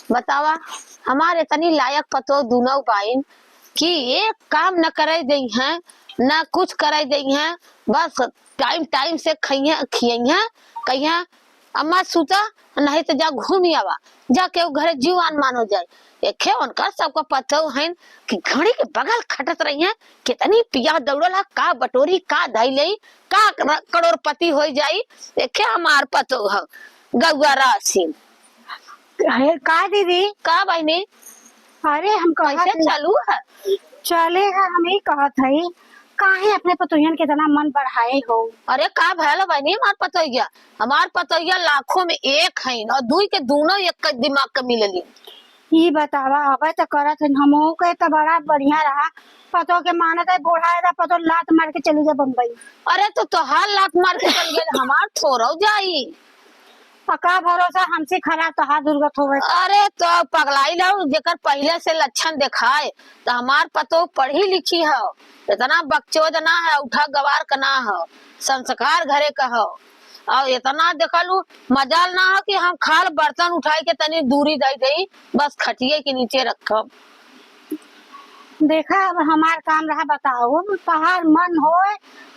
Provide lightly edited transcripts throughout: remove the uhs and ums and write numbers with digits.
बतावा हमारे इतनी लायक पतो दोनों बाइन कि एक काम न करे दई हैं न कुछ करे दई हैं, बस टाइम टाइम से खइया कहिया अम्मा सूता नहीं तो जा घूम आवा, जाके वो घरे जीवान मानो जाए। एक उनका सबका पता है कि घड़ी के बगल खटत रही है, कितनी पिया दौड़ल का बटोरी का धैले का करोड़पति हो जाई। एक हमार पतो है गौआ राशि का दीदी का बहनी अरे हम कैसे चालू है चलेगा, हम ही कहत है काहे अपने पतोहियन के इतना मन बढ़ाए हो। अरे का भैल बहनी हमार पतोहिया लाखों में एक है और दुई के दोनों एक दिमाग का मिलली। ये बतावा अब तो करत है हमो के तो बड़ा बढ़िया रहा, पतो के मानत है बुढ़ाए था पतो लात मार के चली गए बम्बई। अरे तो तोहार लात मार के चल गए हमार थोड़ा जाई का भरोसा हमसे खराब तो हाथ दुर्गत हो गए। अरे तो पगलाई लो जेकर पहले से लक्षण दिखाए तो हमार पतो पढ़ी लिखी है, इतना बकचोद ना है, उठा गवार का ना है, संस्कार घरे का है और इतना देखलू मजाल ना हो कि हम खाल बर्तन उठाए के तनी दूरी दे दई बस खटिए के नीचे रखब। देखा अब हमार काम रहा बताओ, पहाड़ मन हो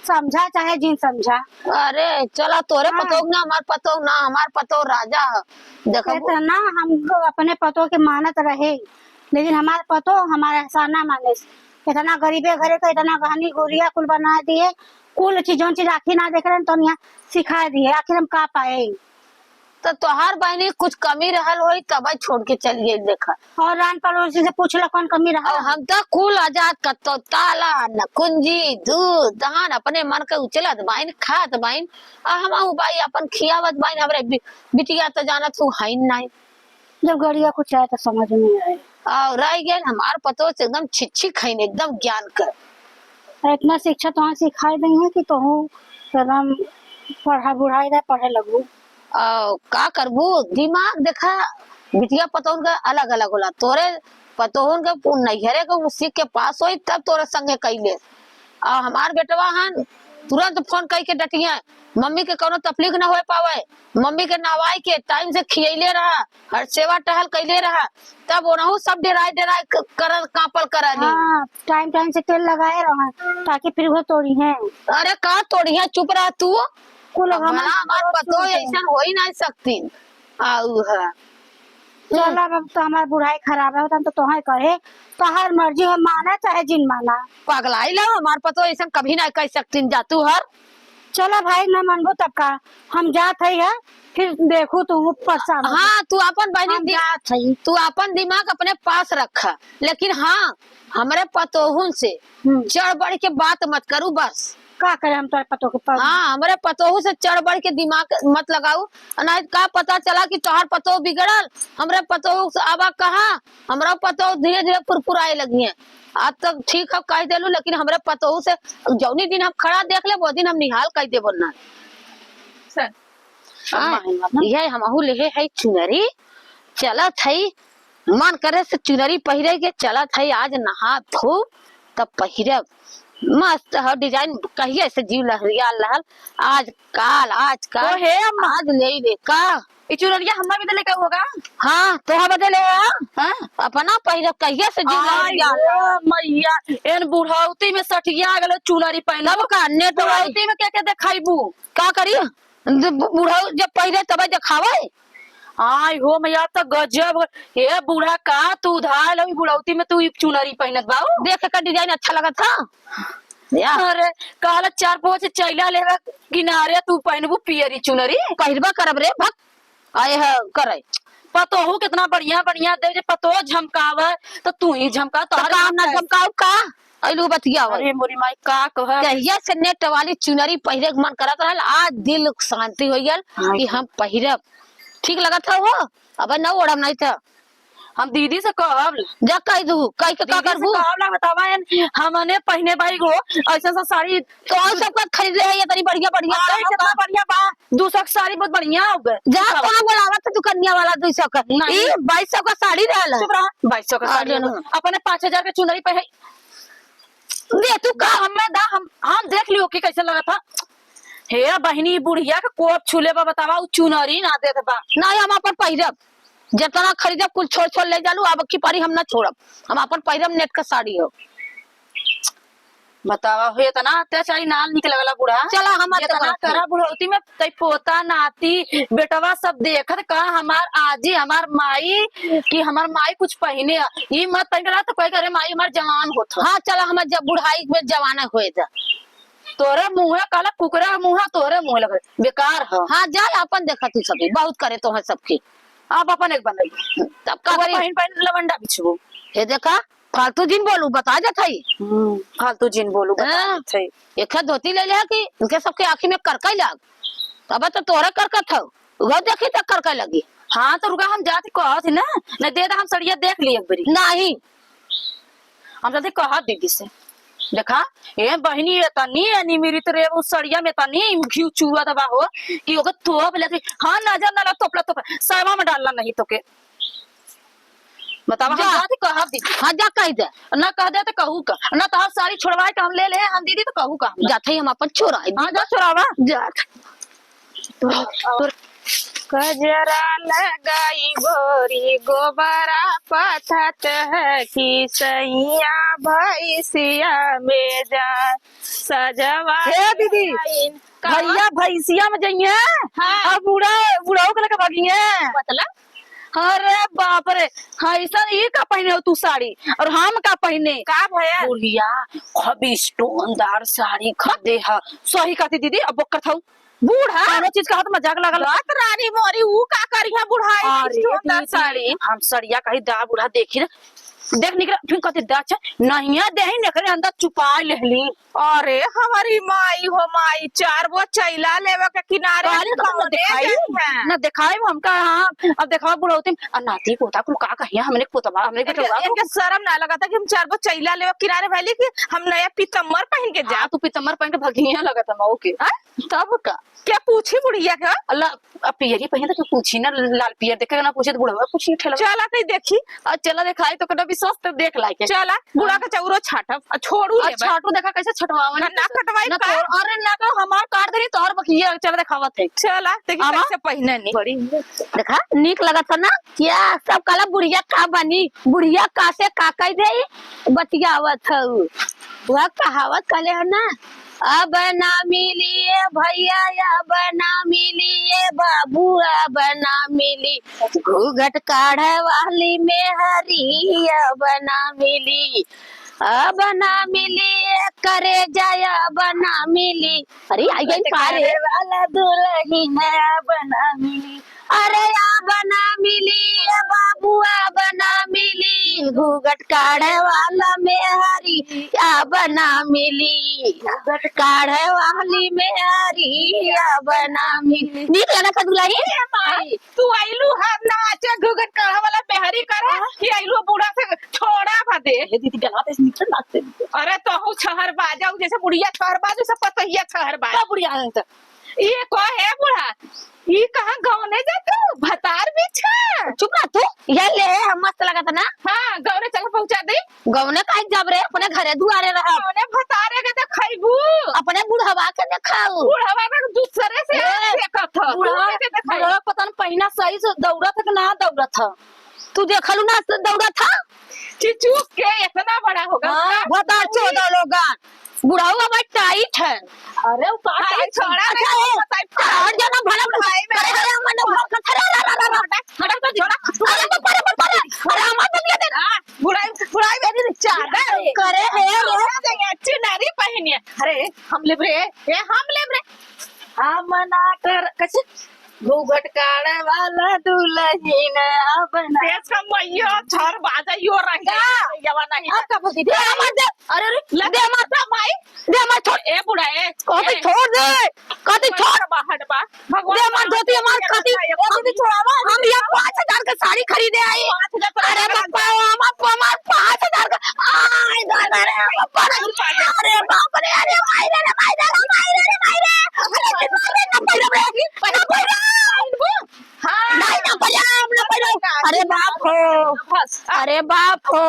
समझा चाहे जिन समझा। अरे चला तोरे पतो ना हमार पतो राजा है। देखो ना हम अपने पतो के मानत रहे लेकिन हमार पतो हमारा एहसान ना माने, इतना गरीबे घरे का इतना गहनी गुड़िया कुल बना दिए, कुल चीजों चीज आखिर ना देख रहे तो यहाँ सिखा दिए, आखिर हम का पाए। तो तोहार बहनी कुछ कमी रहल होई तब छोड़ के चल गई देखा। और रान पड़ोसी से पूछ लो कौन कमी रहा। और हम तो कुल आजाद कतो ताला न कुंजी दूध दहान अपने मन के उचलत बाइन खात बाइन आ हम बाई अपन खियावत बाइन। हमरे बिटिया तो जानत तू हाइन नहीं, जब गड़िया कुछ आए तो समझ में आए और रह गए हमार पतो से एकदम छिच्छी खाइन एकदम ज्ञान कर। इतना शिक्षा तो सिखाई दी है कि तो एकदम पढ़ा बुढ़ाई रहे पढ़े लगू। का करबू दिमाग देखा बिटिया पतोहन का अलग अलग होला, तोरे पतोहन के नैहरे के उसी के पास होई तब तोरे संगे कैले। हमार बेटवा हन तुरंत फोन कई के डटिया मम्मी के कोनो तकलीफ ना हो पावे, मम्मी के नहवाई के टाइम से खियले रहा, हर सेवा टहल कैले रहा, तब ओनहु सब डेराय कर कापल करानी। हाँ, टाइम टाइम से तेल लगाए रहा ताकि फिर वो तोड़ी है। अरे का तोड़ी है, चुप रह तू, कुल हमार पतो ऐसा हो ही नहीं सकती। आऊ है चल अब तो हमार बुढ़ाई खराब है तो तोहे करे तो हर मर्जी हो, माना चाहे जिन माना। पगलाई ला हमार पतो ऐसा कभी नहीं कह सकती जातू हर। चलो भाई न मनबो तब का हम जात है फिर देखू तू परेशान। हाँ तू अपन बहनी तू अपन दिमाग अपने पास रखा, लेकिन हाँ हमारे पतोहुन से चढ़ बढ़ के बात मत करू बस। का करे हम तोरे पतो के पास। हाँ हमारे पतोहू से चढ़ बढ़ के दिमाग मत लगाऊ, नहीं का पता चला कि तोहार पतोह बिगड़ल हमरे पतोहू से आवा कहा, हमारा पतोह धीरे धीरे फुरफुराए लगी है। आज तक ठीक है कह देलू लेकिन हमारे पतोहू से जौनी दिन हम खड़ा देख ले वो दिन हम निहाल कह दे बोलना। ये हमहू ले है चुनरी चलत है, मन करे से चुनरी पहिरे के चलत है, आज नहा धो तब पहिरे मस्त है डिजाइन कहिए से जीव लहरिया लहल आज काल हे आज ले का चुनरिया हमारे बदले का होगा। हाँ तो बदले हाँ अपना पहिरे कहिए से जीव लहरिया मैया एन बुढ़ौती में सठिया गेल चुनरी पहन का नेट बुढ़ौती में क्या क्या देखाइबू का करी बुढ़ऊ जब पहिरे तब दिखावे। आय हो मैया तो गजब हे बूढ़ा का तू उधार बुढ़ौती में तू चुनरी पहनत बाऊ देख का डिजाइन अच्छा लगा था। अरे कहला 4-5 चैला लेवा किनारे तू पहनबू पियरी चुनरी पहिरबा करब रे भक आए है करे पतोहू कितना बढ़िया बढ़िया दे पतो झमकावा तो तू ही झमका तो काम ना झमकाऊ का अइलू बतिया। अरे मोरी माई का कह कहिया से नेट वाली चुनरी पहिरे के मन करत रहल, आज दिल शांति हो गल कि हम पहिरब ठीक लगा था वो। अब न ओढ़ब नहीं था हम दीदी से कहब जा कह दू कह के का करबू बतावा हमने पहने भाई गो ऐसा सा साड़ी कौन सब का खरीद ले है ये तनी बढ़िया बढ़िया कितना बढ़िया बा 200 की साड़ी बहुत बढ़िया हो गए जा कहां बोलावा तो दुकनिया वाला 200 का ई 2200 का साड़ी रहल 2200 का साड़ी अपने 5000 के चुनरी पहने दे तू का हम देख लियो कि कैसे लगा था। हे बहनी बुढ़िया के कोप छुले बा बतावा चुनरी ना देत बा ना हम अपन पहिरब जितना खरीदब कुल छोड़ छोड़ ले जालू, अब की पारी हम ना छोड़ब, हम अपन पहिरम नेट का साड़ी हो। बतावा हो इतना अत्याचारी नाल निकल लगला बूढ़ा। चला हम इतना करा बुढ़ौती में तई पोता नाती बेटवा सब देखत का हमार आजी हमार माई कि हमार माई कुछ पहने ये मत पहन तो कोई करे माई हमार जवान होत। हाँ चला हम जब बुढ़ाई में जवाना हुए जा। तोरे मुंह काला कुकरा मुंह तोरे मुंह लगे बेकार है। हाँ जा अपन देखा तू सभी बहुत करे तो है सबकी। आप अपन एक बनाई तब का करी पहन पहन लवंडा बिछबो। हे देखा फालतू दिन बोलू बता जा थई फालतू जिन बोलू हाँ। बता एक धोती ले ले कि उनके सबके आँखी में करकई लग, तब तो तोरे करकत हो वो देखी तक करकई लगी। हाँ तो रुका हम जाते कहत ना न दे हम सड़िया देख ली एक बारी नहीं हम जाते कहत दीदी से देखा ए बहनी ये तनी एनी मेरी तो रे वो सड़िया में तनी घी चूहा दबा हो कि ओके तोप लेती। हाँ नजर ना लग तोपला तोप सरवा में डालना नहीं तो के बतावा हम जाते कहत दीदी। हाँ जा कह दे ना कह दे तो कहू का ना तो सारी छोड़वाए के हम ले ले हम दीदी तो कहू का जाते हम अपन छोरा हाँ जा छोड़ावा जा तो कजरा लगाई गोरी गोबरा पथत है कि सैया भैसिया में जा सजवा। हे दीदी भैया भैसिया में जाइए। हाँ। और बुढ़ाओ के लगा भागिए मतलब। अरे बाप रे हाँ ऐसा ये का पहने हो तू साड़ी और हम का पहने का भैया बुढ़िया खबी स्टोनदार साड़ी खदे है सही कहती दीदी अब बकर था बूढ़ा कोनो चीज का हाथ मजाक लगल बात रानी मोरी ऊ का करिया बुढ़ाई स्टोनदार साड़ी हम सड़िया कही दा बूढ़ा देखी देख निकल फिर कहते दा नहीं देही निकले अंदर छुपा लेली। अरे हमारी माई हो माई चार वो चैला लेवे के किनारे न दिखाई हमका। हाँ अब देखा बुढ़ौती नाती पोता कुल का कहिया हमने पोतवा हमने के शर्म ना लगा था कि हम चार वो चैला लेवे किनारे भैली कि हम नया पीतम्बर पहन के जा। तू पीतम्बर पहन के भगिया लगा था मऊ के तब का क्या पूछी बुढ़िया का अल्लाह पियरी पहन तो पूछी ना लाल पियर देखे ना पूछे तो बुढ़वा पूछी ठेला चला कहीं देखी चला दिखाई तो कभी सस्त देख लाके चला बुढ़ा का चौरो छाटब छोड़ू छाटू देखा कैसे छटवावा ना कटवाई का अरे ना का हमार काट देनी तोहर बकिया चला दिखावत है चला देखी कैसे पहने नहीं बड़ी देखा नीक लगत ना क्या सब काला बुढ़िया का बनी बुढ़िया का से का कह दे बतियावत है वह कहावत कले है ना अब ना मिली भैया अब ना मिली बाबू अब ना मिली घूंघट काढ़े वाली में हरी अब ना मिली अब ना मिली करे जाया अब ना मिली। अरे आई गई पारे वाला दुल्हन अब ना मिली अरे अब ना मिली बाबू अब ना मिली घूंघट काढ़े वाला में हरी अब ना मिली घूंघट काढ़े वाली में हरी अब ना मिली। नीक लगा का दुल्हन तू आइलू हम नाचे घूंघट काढ़े वाला मेहरी करे कि आइलू बूढ़ा से छोड़ा भदे दीदी डलाते से नीचे नाचते। अरे तो हूं छहर बाजा जैसे बुढ़िया छहर बाजू से पतहिया छहर बाजा बुढ़िया है ये को है बूढ़ा ये कहाँ गाँव नहीं जाते भतार बिछा चुप रह तू ये ले मस्त लगा था ना। हाँ गाँव ने चल पहुँचा दी गाँव ने कहीं जब रे अपने घरे दुआरे रहा गाँव भतारे के देखबू अपने बुढ़वा के देखाऊ बुढ़वा के दूसरे से देखत बुढ़वा पता नहीं पहिना सही से दौड़ा था कि ना दौड़ा था तू देखलू ना दौड़ा था चिचू के इतना बड़ा होगा बता 14 लोग बुढ़ाऊ अब टाइट है। अरे वो टाइट छोड़ा है और जाना भला भाई अरे अरे मैंने घर का हटा तो छोड़ा अरे अरे मत दिया दे बुढ़ाई मेरी चादर करे है अच्छी नारी पहनिए। अरे हम ले रे हम ना कर कैसे घूंघट काढ़े वाला दुल्हन अब ना मैया छर बाजा यो रही यवा नहीं अब का बोलती दे मत दे अरे दे मत माई दे मत छोड़ ए बुढ़ाए कहते छोड़ दे कहते छोड़ बाहर बा भगवान दे मत धोती हमार कहती छोड़ावा हम ये 5000 का साड़ी खरीदे आई अरे बापा हमार 5000 का आय दादा रे बापा अरे बाप रे अरे माई रे अरे बाप हो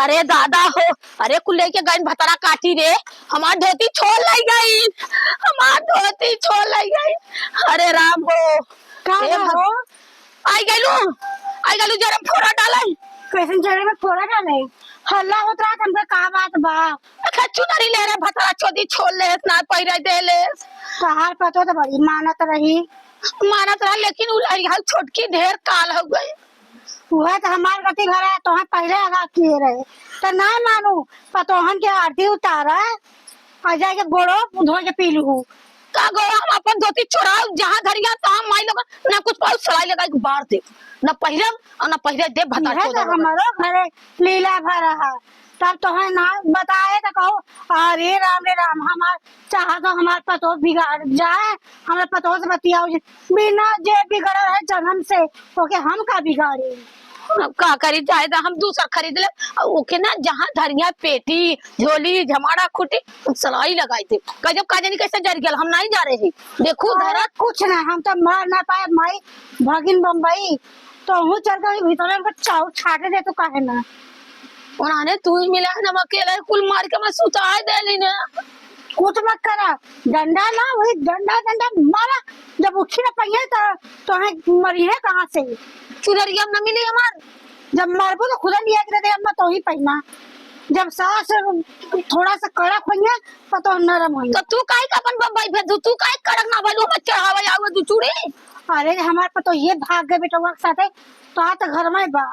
अरे दादा हो अरे कुल लेके गई भतरा काटी रे हमार धोती छोड़ लाई गई हमार धोती छोड़ लाई गई अरे राम हो आई गईलू आई गलू जरा फोड़ा डालाई कैसे जड़े में फोड़ा डाले हल्ला होत रहा हमके का बात बा खच्चू नरी ले रे भतरा चोदी छोड़ ले ना पहिरे दे ले तहार पतो तो बड़ी मानत रही मानत रहा लेकिन उ लड़िया छोटकी ढेर काल हो गई वह तो हमार गति घर है तो हम पहले आगा किए रहे तो ना मानू पतोहन के आरती उतारा आ जाके गोड़ो धो के पी लू का गो हम अपन धोती चोराऊ जहां धरिया तहां माई लोग ना कुछ पाऊ सलाई लगा के बाहर दे ना पहिरम और ना पहिरे दे भता यह चोदा तो हमारो घरे लीला भरा है तब तो है ना बताए तो कहो अरे राम हमार चाह तो हमार पतो बिगाड़ जाए हमारे पतो से बतियाओ बिना जे बिगड़ है जन्म से ओके हम का बिगाड़ी अब का करी जाए हम दूसरा खरीद ले ओके ना जहां धरिया पेटी झोली झमाड़ा खुटी सलाई लगाई थे कजब का जानी कैसे जर गया हम नहीं जा रहे हैं देखो अरे धरत कुछ ना हम तो मार ना पाए माई भगिन बम्बई तो हूँ चल गई भीतर में चाउ छाटे दे तो काहे ना उन्होंने तू ही मिला है ना अकेला कुल मार के मैं सुता दे ली ने कुछ मत करा डंडा ना वही डंडा डंडा मारा जब उठी ना पहिए तो है मरी है कहाँ से चुनरिया न मिली हमार जब मरबो तो खुदा लिया के दे अम्मा तो ही पहना जब सास थोड़ा सा कड़क होइए तो नरम होइए तो तू काहे का अपन बम्बई भेज तू काहे कड़क ना भइलो मैं चढ़ावे आवे दू चूड़ी अरे हमारे पर तो ये भाग गए बेटा के साथे तो आ तो घर में बा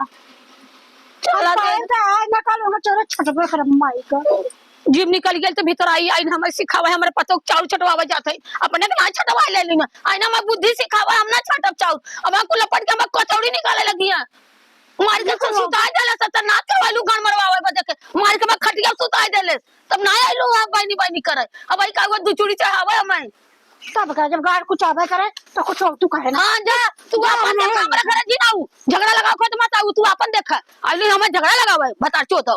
चला दे आज ना कल होगा चलो छटबे कर माई का जीव निकल गेल तो भीतर आई आई हमें सिखावे हमारे पतो चाउर छटवावे जाते अपने के ना छटवा ले ली आई ना मैं बुद्धि सिखावे हम ना छटब चाउर अब को लपट के हम कचौड़ी निकाले लगी है मार के सुता देले सत ना के वालू गन मरवावे बजे के मार के मैं खटिया सुता देले तब ना आइलो अब बानी बानी करे अब आई का दू चूड़ी चढ़ावे हमें तब का जब गाड़ कुछ आवे करे तो कुछ तू कहे ना हां जा तू अपन देख हमरा घर जिनाऊ झगड़ा लगाओ खत मत आऊ तू अपन देख आइलो हमें झगड़ा लगावे बता चो तो